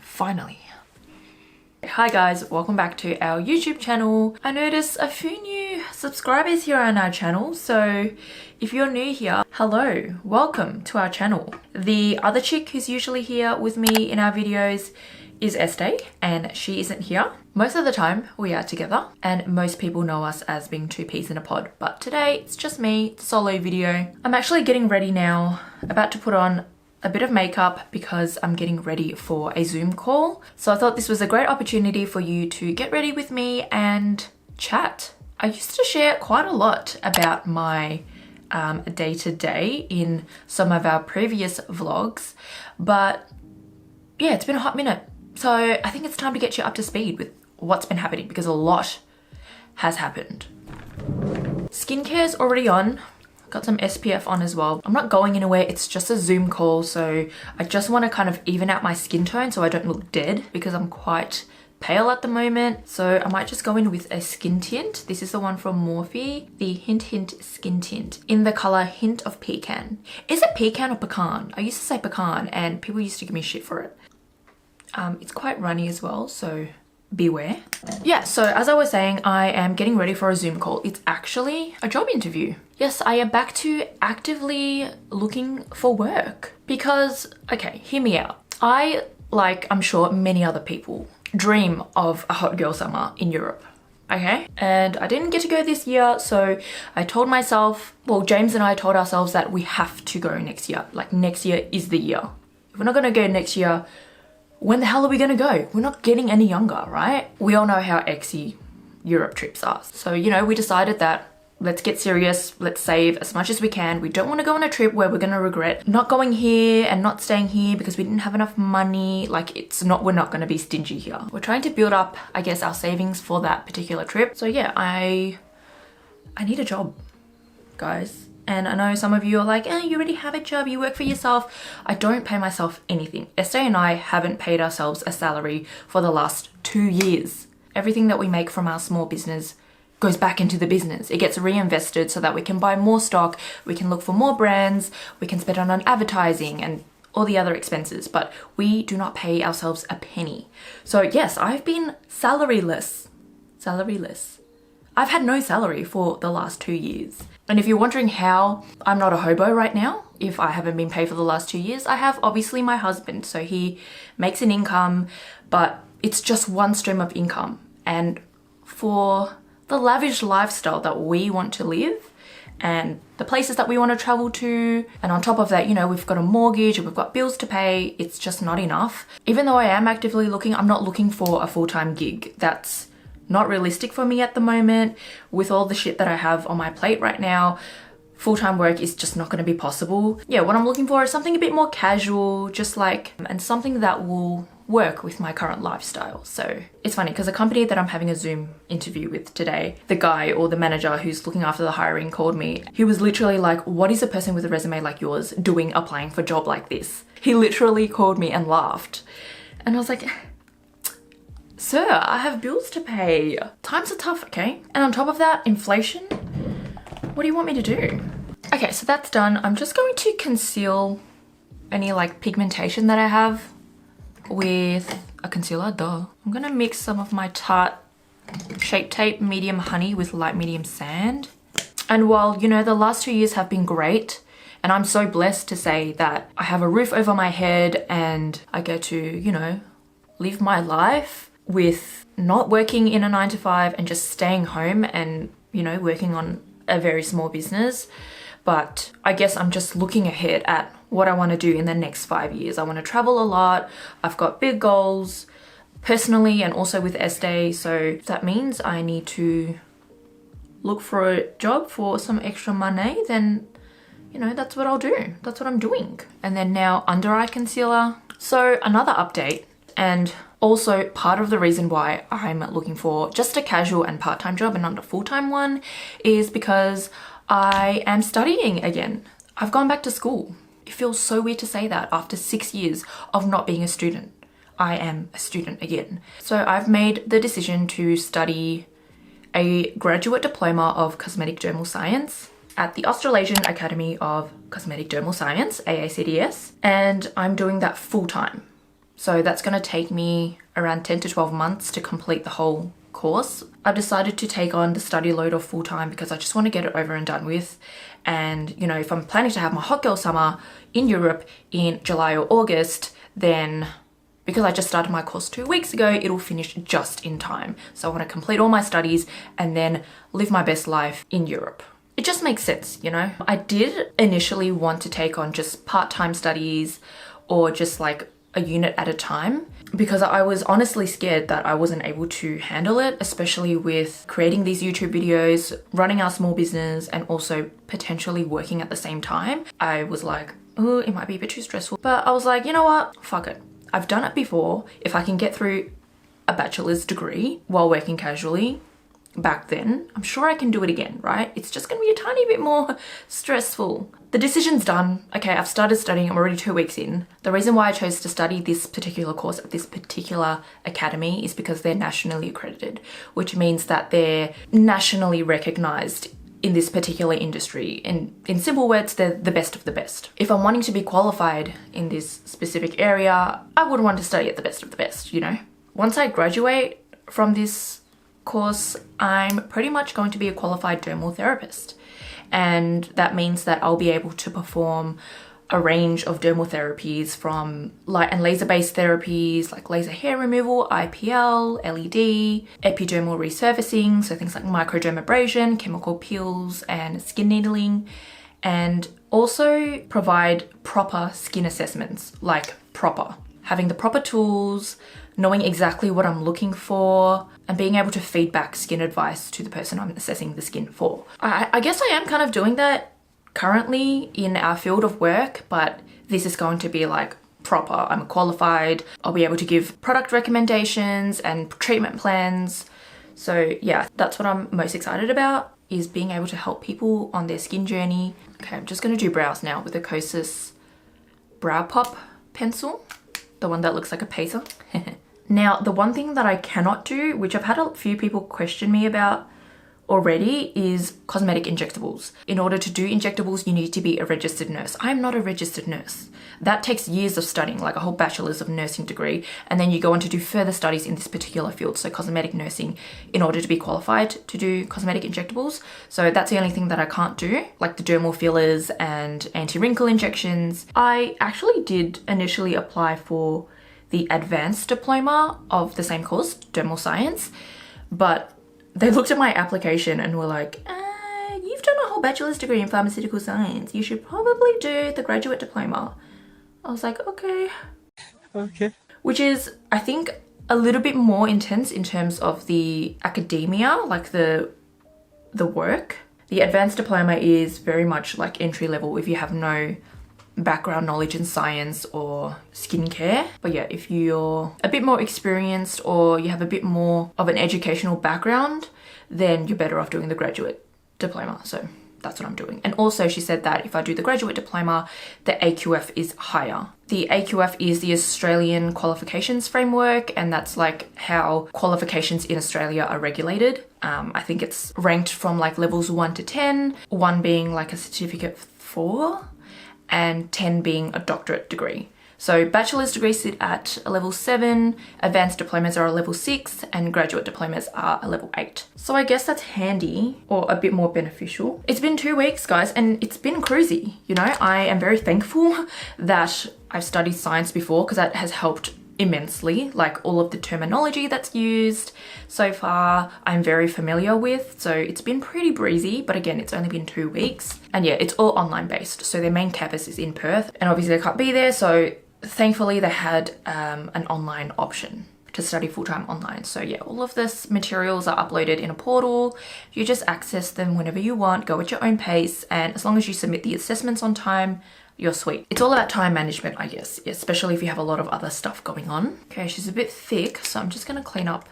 Finally. Hi guys, welcome back to our YouTube channel. I noticed a few new subscribers here on our channel, so if you're new here, hello, welcome to our channel. The other chick who's usually here with me in our videos is Estee, and she isn't here. Most of the time we are together, and most people know us as being two peas in a pod, but today it's just me, it's a solo video. I'm actually getting ready now, about to put on a bit of makeup because I'm getting ready for a Zoom call. So I thought this was a great opportunity for you to get ready with me and chat. I used to share quite a lot about my day-to-day in some of our previous vlogs, but yeah, it's been a hot minute. So I think it's time to get you up to speed with what's been happening because a lot has happened. Skincare's already on. Got some SPF on as well. I'm not going anywhere, it's just a Zoom call, so I just want to kind of even out my skin tone so I don't look dead because I'm quite pale at the moment. So I might just go in with a skin tint. This is the one from Morphe, the Hint Skin Tint in the color Hint of Pecan. Is it pecan or pecan? I used to say pecan and people used to give me shit for it. It's quite runny as well, so beware. Yeah, so as I was saying, I am getting ready for a Zoom call. It's actually a job interview. Yes, I am back to actively looking for work because, okay, hear me out. I, like I'm sure many other people, dream of a hot girl summer in Europe. Okay, and I didn't get to go this year, so I told myself, well, James and I told ourselves that we have to go next year. Like, next year is the year. If we're not gonna go next year, when the hell are we gonna go? We're not getting any younger, right? We all know how exy Europe trips are. So, you know, we decided that let's get serious, let's save as much as we can. We don't want to go on a trip where we're gonna regret not going here and not staying here because we didn't have enough money. Like, we're not gonna be stingy here. We're trying to build up, I guess, our savings for that particular trip. So yeah, I need a job, guys. And I know some of you are like, you already have a job, you work for yourself. I don't pay myself anything. Estee and I haven't paid ourselves a salary for the last 2 years. Everything that we make from our small business goes back into the business. It gets reinvested so that we can buy more stock, we can look for more brands, we can spend on advertising and all the other expenses, but we do not pay ourselves a penny. So yes, I've been salary-less. I've had no salary for the last 2 years. And if you're wondering how I'm not a hobo right now, if I haven't been paid for the last 2 years, I have obviously my husband. So he makes an income, but it's just one stream of income. And for the lavish lifestyle that we want to live and the places that we want to travel to, and on top of that, you know, we've got a mortgage and we've got bills to pay, it's just not enough. Even though I am actively looking, I'm not looking for a full-time gig. That's not realistic for me at the moment. With all the shit that I have on my plate right now, full-time work is just not going to be possible. Yeah, what I'm looking for is something a bit more casual, just like, and something that will work with my current lifestyle. So it's funny because the company that I'm having a Zoom interview with today, the guy or the manager who's looking after the hiring called me. He was literally like, what is a person with a resume like yours doing applying for a job like this? He literally called me and laughed. And I was like, sir, I have bills to pay. Times are tough, okay? And on top of that, inflation. What do you want me to do? Okay, so that's done. I'm just going to conceal any like pigmentation that I have with a concealer, duh. I'm gonna mix some of my Tarte Shape Tape Medium Honey with Light Medium Sand. And while, you know, the last 2 years have been great, and I'm so blessed to say that I have a roof over my head and I get to, you know, live my life with not working in a 9 to 5 and just staying home and, you know, working on a very small business. But I guess I'm just looking ahead at what I want to do in the next 5 years. I want to travel a lot. I've got big goals personally and also with Estee. So that means I need to look for a job for some extra money. Then, you know, that's what I'll do. That's what I'm doing. And then now under eye concealer. So another update, and also part of the reason why I'm looking for just a casual and part-time job and not a full-time one is because I am studying again. I've gone back to school. It feels so weird to say that after 6 years of not being a student. I am a student again. So I've made the decision to study a graduate diploma of cosmetic dermal science at the Australasian Academy of Cosmetic Dermal Science, AACDS, and I'm doing that full time. So that's going to take me around 10 to 12 months to complete the whole course. I've decided to take on the study load of full time because I just want to get it over and done with. And, you know, if I'm planning to have my hot girl summer in Europe in July or August, then because I just started my course 2 weeks ago, it'll finish just in time. So I want to complete all my studies and then live my best life in Europe. It just makes sense, you know? I did initially want to take on just part-time studies or just like a unit at a time because I was honestly scared that I wasn't able to handle it, especially with creating these YouTube videos, running our small business, and also potentially working at the same time. I was like, oh, it might be a bit too stressful. But I was like, you know what? Fuck it. I've done it before. If I can get through a bachelor's degree while working casually back then, I'm sure I can do it again, right? It's just gonna be a tiny bit more stressful. The decision's done. Okay, I've started studying. I'm already 2 weeks in. The reason why I chose to study this particular course at this particular academy is because they're nationally accredited, which means that they're nationally recognized in this particular industry. And in simple words, they're the best of the best. If I'm wanting to be qualified in this specific area, I would want to study at the best of the best, you know? Once I graduate from this course, I'm pretty much going to be a qualified dermal therapist. And that means that I'll be able to perform a range of dermal therapies from light and laser-based therapies like laser hair removal, IPL, LED, epidermal resurfacing, so things like microdermabrasion, chemical peels, and skin needling, and also provide proper skin assessments, like proper. Having the proper tools, knowing exactly what I'm looking for, and being able to feed back skin advice to the person I'm assessing the skin for. I guess I am kind of doing that currently in our field of work, but this is going to be like proper. I'm qualified. I'll be able to give product recommendations and treatment plans. So yeah, that's what I'm most excited about, is being able to help people on their skin journey. Okay, I'm just gonna do brows now with a Kosas Brow Pop pencil, the one that looks like a pacer. Now, the one thing that I cannot do, which I've had a few people question me about already, is cosmetic injectables. In order to do injectables, you need to be a registered nurse. I'm not a registered nurse. That takes years of studying, like a whole bachelor's of nursing degree, and then you go on to do further studies in this particular field, so cosmetic nursing, in order to be qualified to do cosmetic injectables. So that's the only thing that I can't do, like the dermal fillers and anti-wrinkle injections. I actually did initially apply for the advanced diploma of the same course, dermal science, but they looked at my application and were like, you've done a whole bachelor's degree in pharmaceutical science. You should probably do the graduate diploma. I was like, okay. Okay. Which is, I think, a little bit more intense in terms of the academia, like the work. The advanced diploma is very much like entry level if you have no background knowledge in science or skincare. But yeah, if you're a bit more experienced or you have a bit more of an educational background, then you're better off doing the graduate diploma. So that's what I'm doing. And also she said that if I do the graduate diploma, the AQF is higher. The AQF is the Australian Qualifications Framework, and that's like how qualifications in Australia are regulated. I think it's ranked from like levels 1 to 10, 1 being like a certificate 4 and 10 being a doctorate degree. So bachelor's degrees sit at a level 7, advanced diplomas are a level 6, and graduate diplomas are a level 8. So I guess that's handy, or a bit more beneficial. It's been 2 weeks, guys, and it's been crazy. You know, I am very thankful that I've studied science before, because that has helped immensely. Like all of the terminology that's used so far, I'm very familiar with. So it's been pretty breezy, but again, it's only been 2 weeks. And yeah, it's all online based. So their main campus is in Perth, and obviously I can't be there. So thankfully they had an online option to study full-time online. So yeah, all of this materials are uploaded in a portal. You just access them whenever you want, go at your own pace, and as long as you submit the assessments on time, you're sweet. It's all about time management, I guess, especially if you have a lot of other stuff going on. Okay, she's a bit thick, so I'm just gonna clean up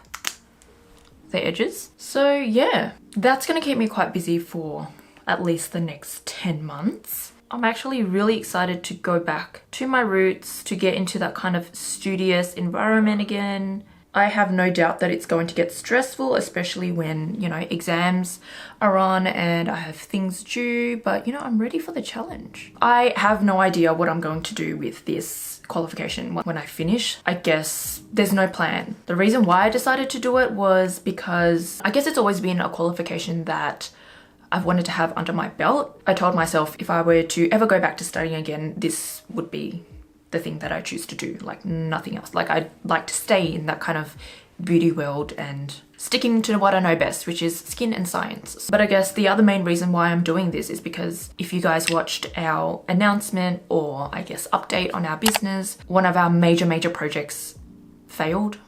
the edges. So yeah, that's gonna keep me quite busy for at least the next 10 months. I'm actually really excited to go back to my roots, to get into that kind of studious environment again. I have no doubt that it's going to get stressful, especially when, you know, exams are on and I have things due, but you know, I'm ready for the challenge. I have no idea what I'm going to do with this qualification when I finish. I guess there's no plan. The reason why I decided to do it was because I guess it's always been a qualification that I've wanted to have under my belt. I told myself if I were to ever go back to studying again, this would be the thing that I choose to do, like nothing else. Like I'd like to stay in that kind of beauty world and sticking to what I know best, which is skin and science. But I guess the other main reason why I'm doing this is because if you guys watched our announcement, or I guess update on our business, one of our major projects failed.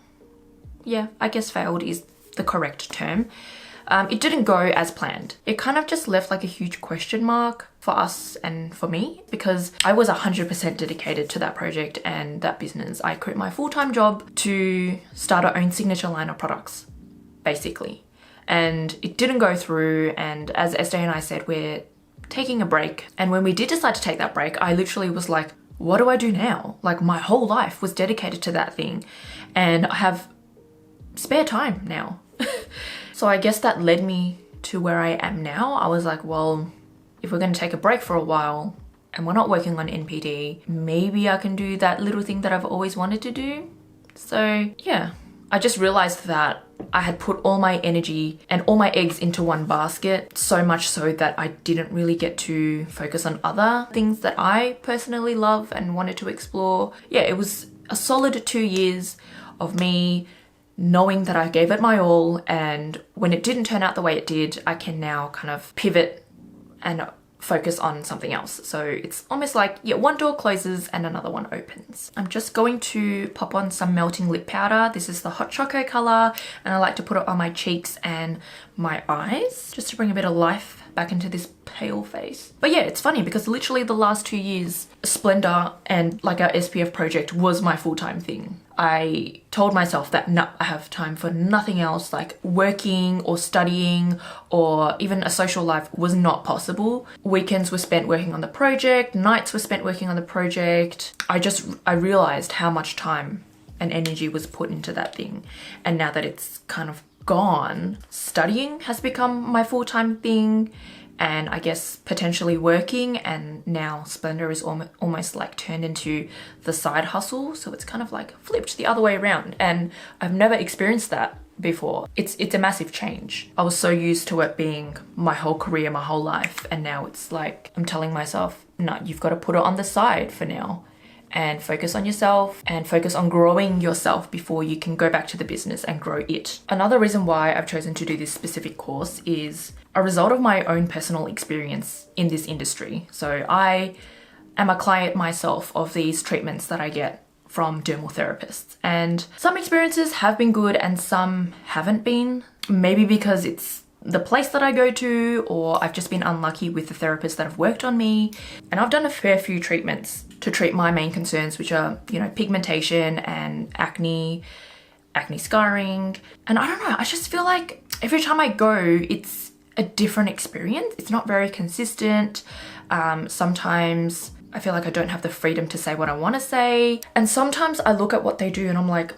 Yeah, I guess failed is the correct term. It didn't go as planned. It kind of just left like a huge question mark for us and for me, because I was 100% dedicated to that project and that business. I quit my full-time job to start our own signature line of products, basically. And it didn't go through, and as Estee and I said, we're taking a break. And when we did decide to take that break, I literally was like, what do I do now? Like my whole life was dedicated to that thing, and I have spare time now. So I guess that led me to where I am now. I was like, well, if we're going to take a break for a while and we're not working on NPD, maybe I can do that little thing that I've always wanted to do. So yeah, I just realized that I had put all my energy and all my eggs into one basket, so much so that I didn't really get to focus on other things that I personally love and wanted to explore. Yeah, it was a solid 2 years of me knowing that I gave it my all, and when it didn't turn out the way it did, I can now kind of pivot and focus on something else. So it's almost like, yeah, one door closes and another one opens. I'm just going to pop on some melting lip powder. This is the hot choco color, and I like to put it on my cheeks and my eyes just to bring a bit of life back into this pale face. But yeah, it's funny because literally the last 2 years, Splendor and like our SPF project was my full-time thing. I told myself that no, I have time for nothing else, like working or studying or even a social life was not possible. Weekends were spent working on the project, nights were spent working on the project. I realized how much time and energy was put into that thing. And now that it's kind of gone, studying has become my full-time thing, and I guess potentially working, and now Splendor is almost like turned into the side hustle. So it's kind of like flipped the other way around, and I've never experienced that before. It's a massive change. I was so used to it being my whole career, my whole life, and now it's like I'm telling myself, no, you've got to put it on the side for now and focus on yourself and focus on growing yourself before you can go back to the business and grow it. Another reason why I've chosen to do this specific course is a result of my own personal experience in this industry. So I am a client myself of these treatments that I get from dermal therapists, and some experiences have been good and some haven't been. Maybe because it's the place that I go to, or I've just been unlucky with the therapists that have worked on me. And I've done a fair few treatments to treat my main concerns, which are, you know, pigmentation and acne scarring. And I don't know, I just feel like every time I go, it's a different experience. It's not very consistent. Sometimes I feel like I don't have the freedom to say what I want to say. And sometimes I look at what they do and I'm like,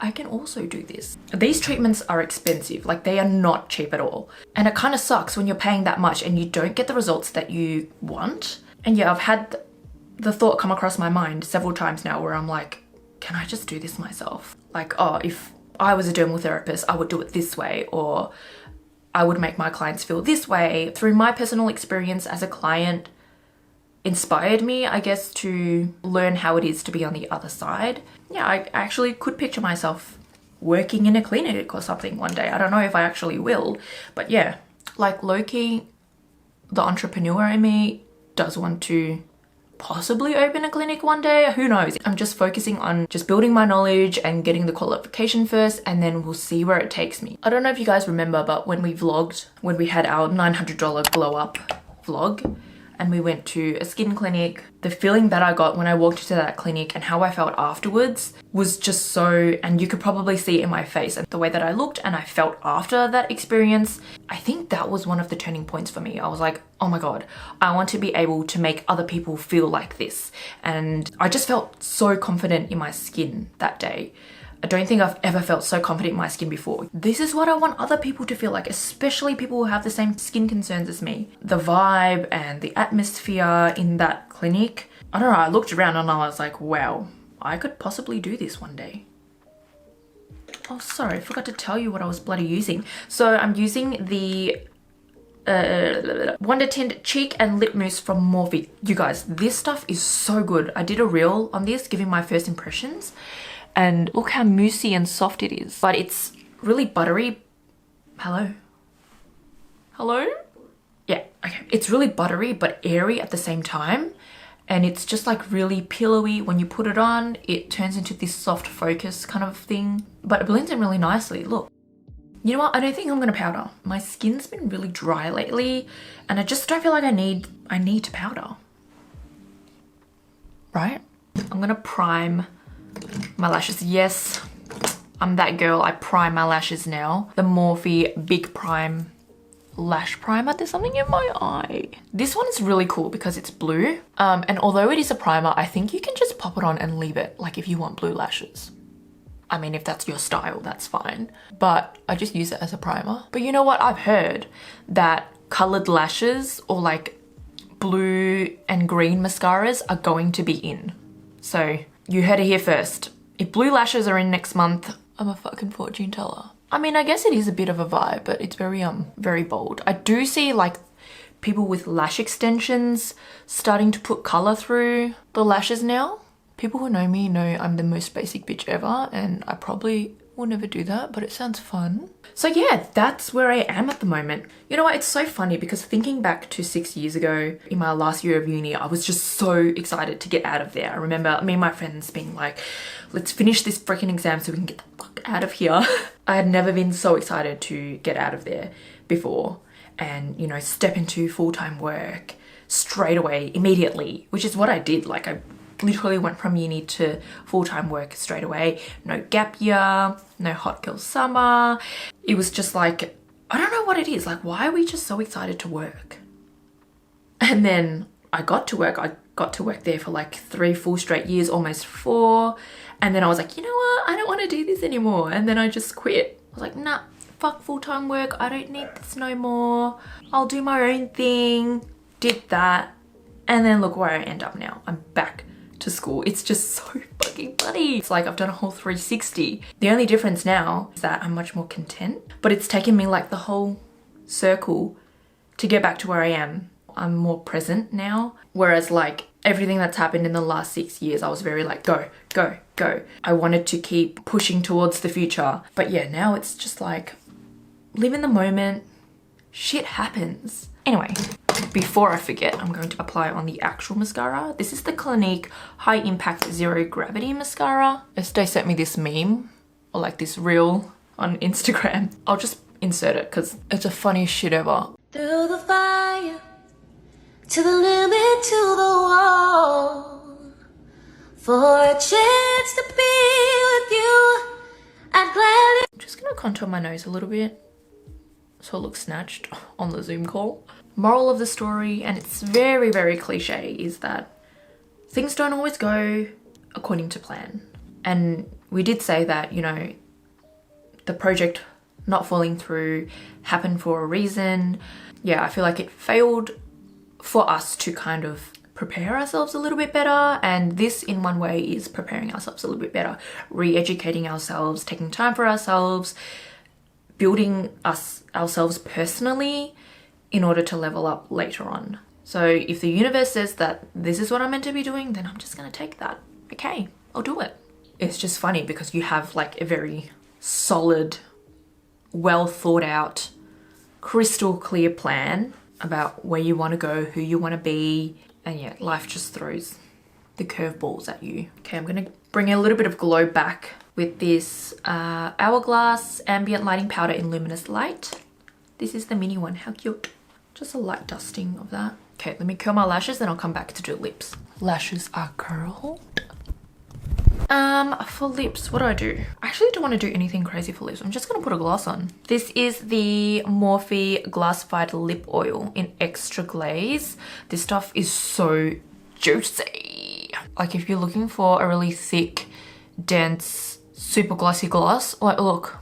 I can also do this. These treatments are expensive, like they are not cheap at all. And it kind of sucks when you're paying that much and you don't get the results that you want. And yeah, I've had the thought come across my mind several times now where I'm like, can I just do this myself? Like, oh, if I was a dermal therapist, I would do it this way, or I would make my clients feel this way. Through my personal experience as a client, inspired me, I guess, to learn how it is to be on the other side. Yeah, I actually could picture myself working in a clinic or something one day. I don't know if I actually will, but yeah, like low-key, the entrepreneur in me does want to possibly open a clinic one day. Who knows? I'm just focusing on just building my knowledge and getting the qualification first, and then we'll see where it takes me. I don't know if you guys remember, but when we vlogged, when we had our $900 glow up vlog, and we went to a skin clinic, the feeling that I got when I walked into that clinic and how I felt afterwards was just so, and you could probably see it in my face and the way that I looked and I felt after that experience. I think that was one of the turning points for me. I was like, oh my God, I want to be able to make other people feel like this. And I just felt so confident in my skin that day. I don't think I've ever felt so confident in my skin before. This is what I want other people to feel like, especially people who have the same skin concerns as me. The vibe and the atmosphere in that clinic. I don't know, I looked around and I was like, wow, I could possibly do this one day. Oh, sorry, I forgot to tell you what I was bloody using. So I'm using the Wondertint cheek and lip mousse from Morphe. You guys, this stuff is so good. I did a reel on this, giving my first impressions. And look how moussey and soft it is. But it's really buttery. Hello? Hello? Yeah, okay. It's really buttery but airy at the same time. And it's just like really pillowy. When you put it on, it turns into this soft focus kind of thing. But it blends in really nicely, look. You know what? I don't think I'm gonna powder. My skin's been really dry lately. And I just don't feel like I need to powder. Right? I'm gonna prime my lashes. Yes, I'm that girl. I prime my lashes now. The Morphe Big Prime Lash Primer. There's something in my eye. This one is really cool because it's blue. And although it is a primer, I think you can just pop it on and leave it, like if you want blue lashes. I mean, if that's your style, that's fine. But I just use it as a primer. But you know what? I've heard that colored lashes or like blue and green mascaras are going to be in. So you heard it here first. If blue lashes are in next month, I'm a fucking fortune teller. I mean, I guess it is a bit of a vibe, but it's very bold. I do see like people with lash extensions starting to put color through the lashes now. People who know me know I'm the most basic bitch ever, and I probably will never do that, but it sounds fun. So yeah, that's where I am at the moment. You know what, it's so funny because thinking back to 6 years ago in my last year of uni, I was just so excited to get out of there. I remember me and my friends being like, let's finish this freaking exam so we can get the fuck out of here. I had never been so excited to get out of there before and, you know, step into full-time work straight away, immediately, which is what I did. Like I literally went from uni to full-time work straight away. No gap year, no hot girl summer. It was just like, I don't know what it is. Like, why are we just so excited to work? And then I got to work. I got to work there for like 3 full straight years, almost 4. And then I was like, you know what? I don't want to do this anymore. And then I just quit. I was like, nah, fuck full-time work. I don't need this no more. I'll do my own thing. Did that. And then look where I end up now. I'm back to school. It's just so fucking funny. It's like I've done a whole 360. The only difference now is that I'm much more content, but it's taken me like the whole circle to get back to where I am. I'm more present now. Whereas like everything that's happened in the last 6 years, I was very like, go, go, go. I wanted to keep pushing towards the future. But yeah, now it's just like, live in the moment. Shit happens. Anyway, before I forget, I'm going to apply on the actual mascara. This is the Clinique High Impact Zero Gravity Mascara. They sent me this meme, or like this reel on Instagram. I'll just insert it because it's the funniest shit ever. Through the fire, to the limit, to the wall, for a chance to be with you, I'd gladly. I'm just gonna contour my nose a little bit so it looks snatched on the Zoom call. Moral of the story, and it's very, very cliche, is that things don't always go according to plan. And we did say that, you know, the project not falling through happened for a reason. Yeah, I feel like it failed for us to kind of prepare ourselves a little bit better, and this in one way is preparing ourselves a little bit better, re-educating ourselves, taking time for ourselves, building ourselves personally in order to level up later on. So if the universe says that this is what I'm meant to be doing, then I'm just gonna take that. Okay, I'll do it. It's just funny because you have like a very solid, well thought out, crystal clear plan about where you want to go, who you want to be, and yeah, life just throws the curveballs at you. Okay, I'm gonna bring a little bit of glow back with this Hourglass Ambient Lighting Powder in Luminous Light. This is the mini one. How cute. Just a light dusting of that. Okay, let me curl my lashes, then I'll come back to do lips. Lashes are curled. For lips, what do I do? I actually don't want to do anything crazy for lips. I'm just gonna put a gloss on. This is the Morphe Glassified Lip Oil in Extra Glaze. This stuff is so juicy. Like if you're looking for a really thick, dense, super glossy gloss, like look,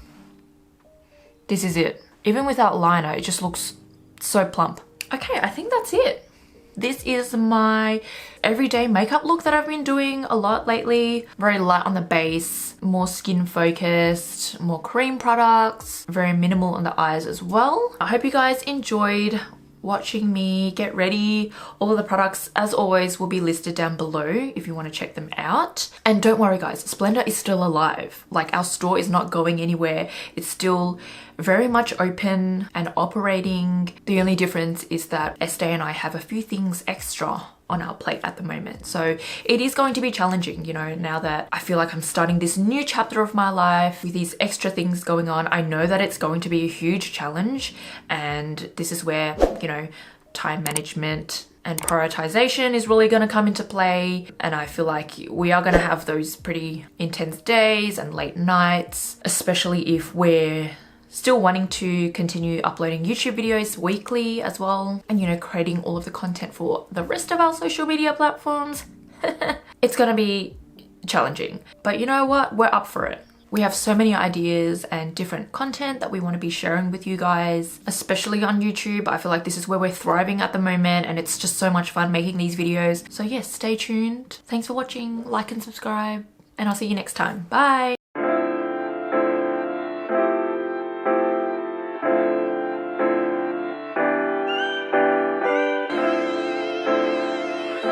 this is it. Even without liner, it just looks so plump. Okay, I think that's it. This is my everyday makeup look that I've been doing a lot lately. Very light on the base, more skin focused, more cream products, very minimal on the eyes as well. I hope you guys enjoyed watching me get ready. All of the products, as always, will be listed down below if you want to check them out. And don't worry guys, Splendor is still alive. Like our store is not going anywhere. It's still very much open and operating. The only difference is that Estee and I have a few things extra on our plate at the moment. So it is going to be challenging, you know, now that I feel like I'm starting this new chapter of my life with these extra things going on. I know that it's going to be a huge challenge, and this is where, you know, time management and prioritization is really going to come into play. And I feel like we are going to have those pretty intense days and late nights, especially if we're still wanting to continue uploading YouTube videos weekly as well, and you know, creating all of the content for the rest of our social media platforms. It's gonna be challenging, but you know what? We're up for it. We have so many ideas and different content that we want to be sharing with you guys, especially on YouTube. I feel like this is where we're thriving at the moment, and it's just so much fun making these videos. So yes, stay tuned. Thanks for watching, like and subscribe, and I'll see you next time. Bye.